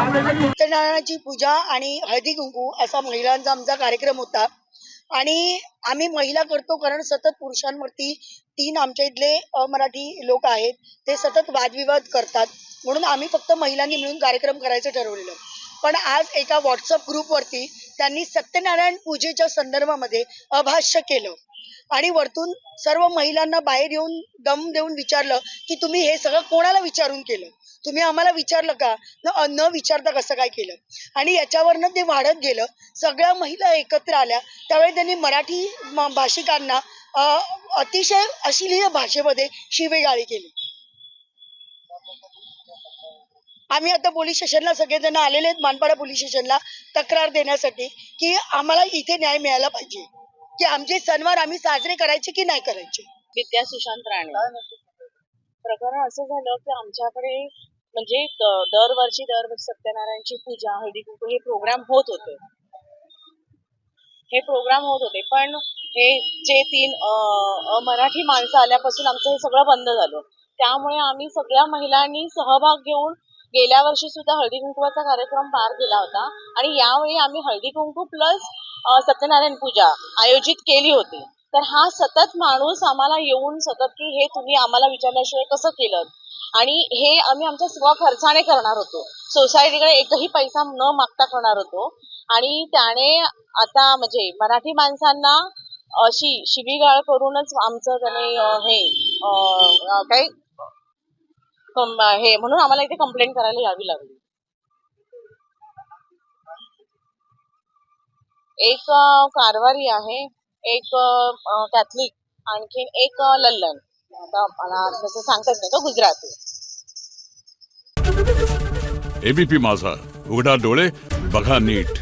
सत्यनारायणाची पूजा आणि हळदी कुंकू असा महिलांचा आमचा कार्यक्रम होता आणि आम्ही महिला करतो कारण सतत पुरुषांवरती 3 आमच्या इथले अमराठी लोक आहेत, ते सतत वादविवाद करतात, म्हणून आम्ही फक्त महिलांनी मिळून कार्यक्रम करायचं ठरवलेलं. पण आज एका व्हॉट्सअप ग्रुपवरती त्यांनी सत्यनारायण पूजेच्या संदर्भामध्ये अभाष्य केलं आणि वरतून सर्व महिलांना बाहेर येऊन दम देऊन विचारलं की तुम्ही हे सगळं कोणाला विचारून केलं, तुम्ही आम्हाला विचारलं का, न विचारता कसं काय केलं. आणि याच्यावरनं ते वाढत गेलं. सगळ्या महिला एकत्र आल्या त्यावेळी त्यांनी मराठी भाषिकांना अतिशय अश्लील भाषेमध्ये शिवेगाळी केली. आम्ही आता पोलीस स्टेशनला सगळेजण आलेले आहेत, मानपाडा पोलीस स्टेशनला तक्रार देण्यासाठी की आम्हाला इथे न्याय मिळाला पाहिजे की आमचे सणवार आम्ही साजरे करायचे की नाही करायचे. विद्या सुशांत राणे. प्रकरण असं झालं की आमच्याकडे म्हणजे दरवर्षी सत्यनारायणची पूजा, हळदी कुंकू हे प्रोग्राम होत होते. पण हे जे 3 मराठी माणसं आल्यापासून आमचं हे सगळं बंद झालं. त्यामुळे आम्ही सगळ्या महिलांनी सहभाग घेऊन गेल्या वर्षी सुद्धा हळदी कुंकवाचा कार्यक्रम पार केला होता आणि यावेळी आम्ही हळदी कुंकू प्लस सत्यनारायण पूजा आयोजित केली होती. तर हा सतत माणूस आम्हाला येऊन सतत की हे तुम्ही आम्हाला विचारल्याशिवाय कसं केलं, आणि हे आम्ही आमच्या स्वखर्चाने करणार होतो, सोसायटीकडे एकही पैसा न मागता करणार होतो. आणि त्याने आता म्हणजे मराठी माणसांना अशी शिवीगाळ करूनच आमचं त्याने हे म्हणून आम्हाला इथे कंप्लेंट करायला यावी लागली. एक कारवारी आहे, एक कॅथलिक, आणखीन एक लल्लन. आता मला तसं सांगता येत नाही, तो गुजराती. एबीपी माझा, उघडा डोळे बघा नीट.